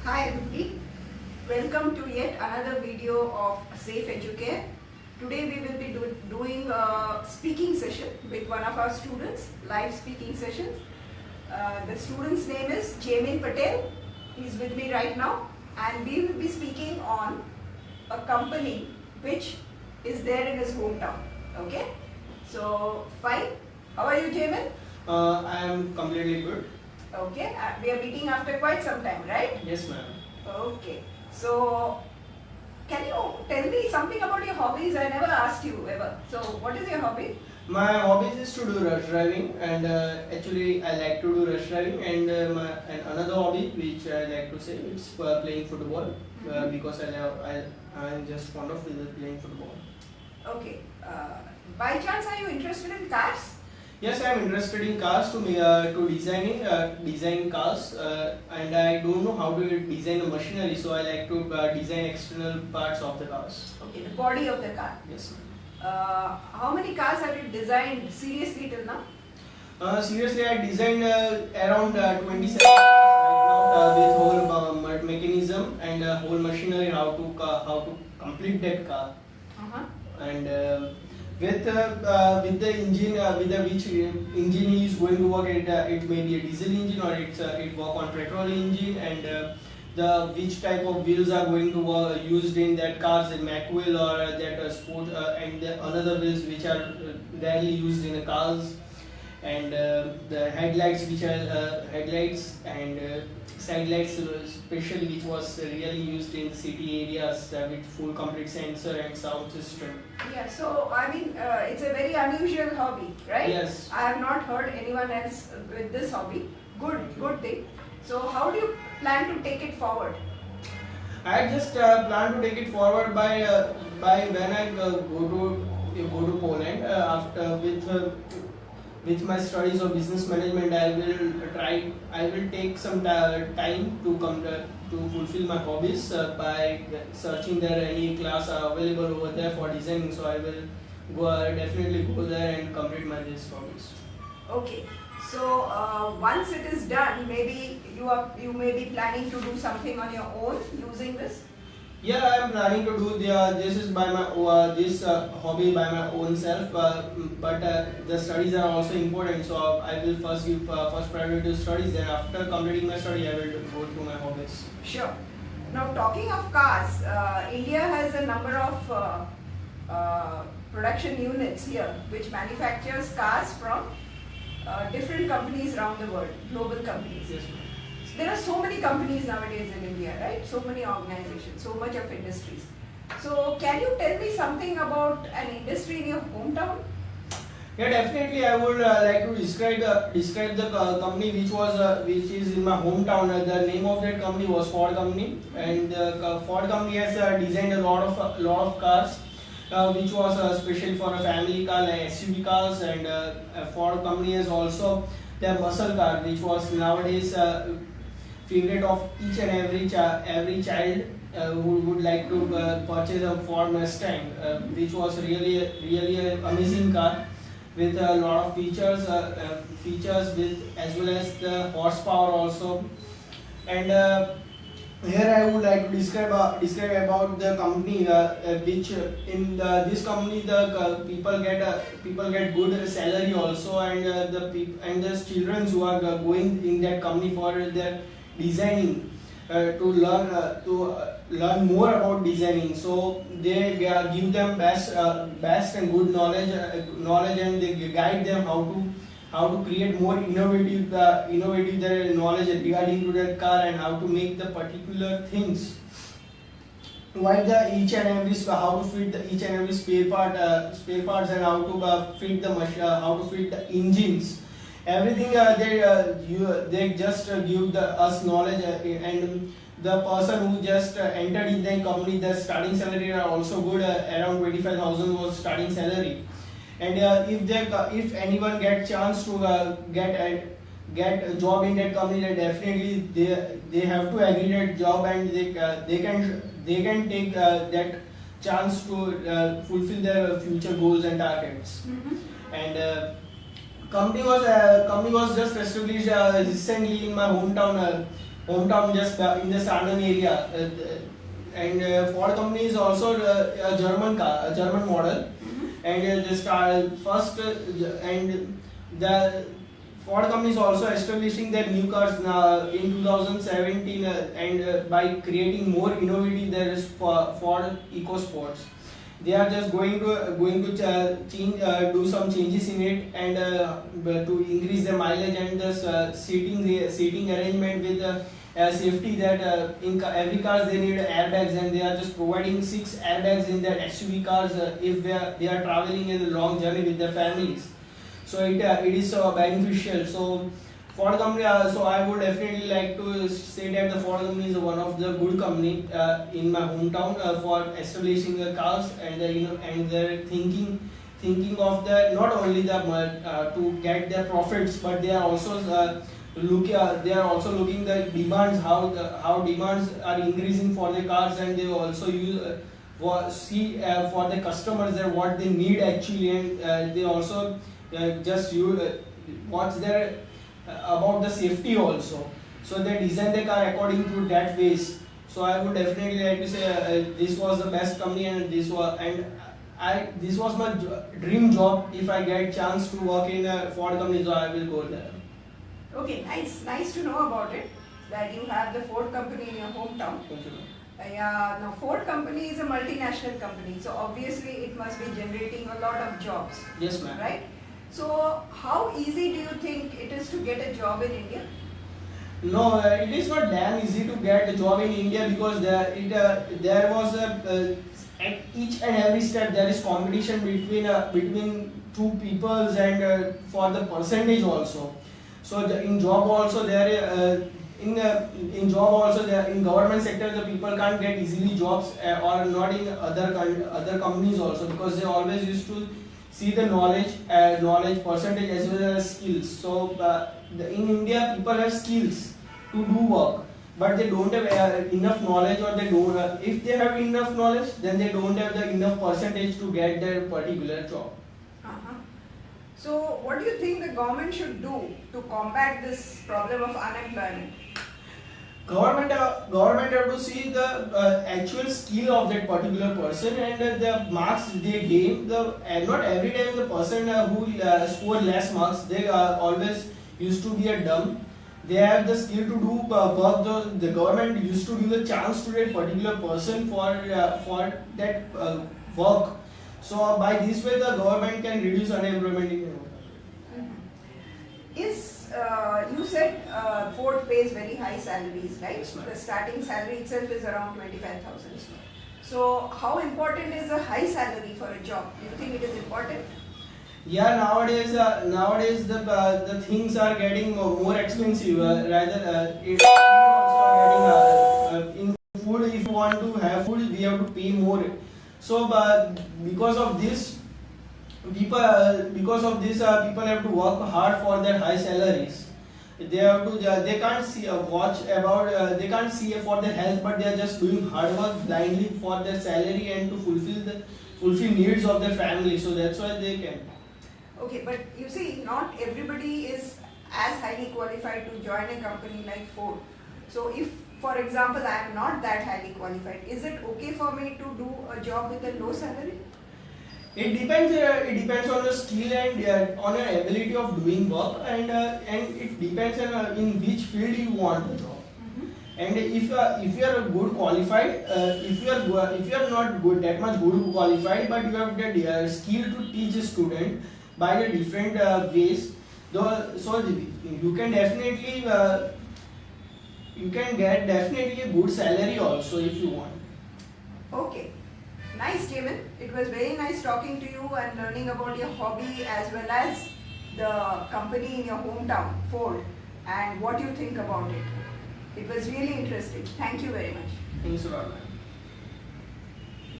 Hi everybody, welcome to yet another video of Safe Educare. Today we will be doing a speaking session with one of our students, live speaking sessions. The student's name is Jamin Patel. He is with me right now and we will be speaking on a company which is there in his hometown. Okay, so fine. How are you, Jamin? I am completely good. Okay, we are meeting after quite some time, right? Yes, ma'am. Okay, so can you tell me something about your hobbies? I never asked you ever. So what is your hobby? My hobbies is to do rush driving, and actually I like to do rush driving. And another hobby which I like to say it's playing football because I am just fond of playing football. Okay, by chance are you interested in cars? Yes, I am interested in cars to design cars, and I don't know how to design the machinery, so I like to design external parts of the cars. Okay, the body of the car. Yes, ma'am. How many cars have you designed seriously till now? Seriously, I designed around 27 cars right now with whole mechanism and whole machinery how to complete that car. And with the engine which engine is going to work, it may be a diesel engine or it work on petrol engine, and the which type of wheels are going to used in that cars, the Mac wheel or that sport and the another wheels which are rarely used in the cars, and the headlights which are headlights and side lights especially which was really used in city areas with full complete sensor and sound system. Yeah, so I mean it's a very unusual hobby, right? Yes. I have not heard anyone else with this hobby. Good thing. So how do you plan to take it forward? I just plan to take it forward by when I go to Poland after with my studies of business management. I will take some time to fulfill my hobbies by searching there any class are available over there for designing. So I will definitely go there and complete my these hobbies. Okay, so once it is done, maybe you may be planning to do something on your own using this. Yeah, I am planning to do this is by my this hobby by my own self, but the studies are also important. So I will first give first priority to studies. Then after completing my study, I will go through my hobbies. Sure. Now talking of cars, India has a number of production units here which manufactures cars from different companies around the world, global companies. Yes. There are so many companies nowadays in India, right? So many organizations, so much of industries. So can you tell me something about an industry in your hometown? Yeah, definitely. I would like to describe the company which is in my hometown. The name of that company was Ford Company, and the Ford Company has designed a lot of cars, which was special for a family car like SUV cars, and Ford Company has also their muscle car, which was nowadays favorite of each and every child who would like to purchase a Ford Mustang, which was really an amazing car with a lot of features with as well as the horsepower also. And here I would like to describe about the company which in this company the people get good salary also, and the children who are going in that company for their designing to learn more about designing. So they give them best and good knowledge, and they guide them how to create more innovative their knowledge regarding to that car, and how to make the particular things, how to fit each and every spare parts, and how to fit the how to fit the engines. Everything they just give us knowledge, and the person who just entered in the company, the starting salary are also good, around 25,000 was starting salary. And if anyone get chance to get a job in that company, then definitely they have to agree that job, and they can take that chance to fulfill their future goals and targets. And company was just established recently in my hometown. hometown, just in the Sarnan area. And Ford company is also a German car, a German model. And and the Ford company is also establishing their new cars now in 2017, and by creating more innovative, there is Ford EcoSports. They are just going to change, do some changes in it, and to increase the mileage and the seating arrangement with safety, that in every cars they need airbags, and they are just providing 6 airbags in their SUV cars if they are traveling in a long journey with their families. So it is beneficial. So Ford company, so I would definitely like to say that the Ford company is one of the good company in my hometown for establishing the cars, and and they're thinking of the not only the to get their profits, but they are also they are also looking the demands, how demands are increasing for the cars, and they also use see for the customers that what they need actually, and they also just watch their about the safety also. So they design the car according to that ways. So I would definitely like to say this was the best company, and this was my dream job. If I get chance to work in a Ford company, so I will go there. Okay, nice to know about it, that you have the Ford company in your hometown. Thank you. Yeah, now Ford company is a multinational company, so obviously it must be generating a lot of jobs. Yes, ma'am. Right? So how easy do you think it is to get a job in India? No, it is not damn easy to get a job in India, because there was at each and every step there is competition between two peoples, and for the percentage also. So in job also there in job also there, in government sector the people can't get easily jobs, or not in other companies also, because they always used to see the knowledge percentage as well as skills. So in India people have skills to do work, but they don't have enough knowledge, or they don't if they have enough knowledge, then they don't have the enough percentage to get their particular job. So what do you think the government should do to combat this problem of unemployment? Government have to see the actual skill of that particular person, and the marks they gain. Not every time the person who score less marks, they always used to be a dumb. They have the skill to do work. The government used to give the chance to that particular person for that work. So by this way, the government can reduce unemployment in India. You said Ford pays very high salaries, right? Yes, ma'am. The starting salary itself is around 25,000. So how important is a high salary for a job? Do you think it is important? Yeah, nowadays the things are getting more expensive. Rather, it's also getting in food. If you want to have food, we have to pay more. So, because of this, people have to work hard for their high salaries. They have to. They can't see they can't see for their health, but they are just doing hard work blindly for their salary and to fulfill needs of their family. So that's why they can. Okay, but you see, not everybody is as highly qualified to join a company like Ford. So if, for example, I am not that highly qualified, is it okay for me to do a job with a low salary? It depends. It depends on the skill and on your ability of doing work, and it depends on in which field you want the job. And if you are good qualified, if you are not good that much good qualified, but you have the skill to teach a student by the different ways, so you can definitely get definitely a good salary also if you want. Okay. Nice, Jamin. It was very nice talking to you and learning about your hobby as well as the company in your hometown, Ford, and what you think about it. It was really interesting. Thank you very much. Thanks a lot.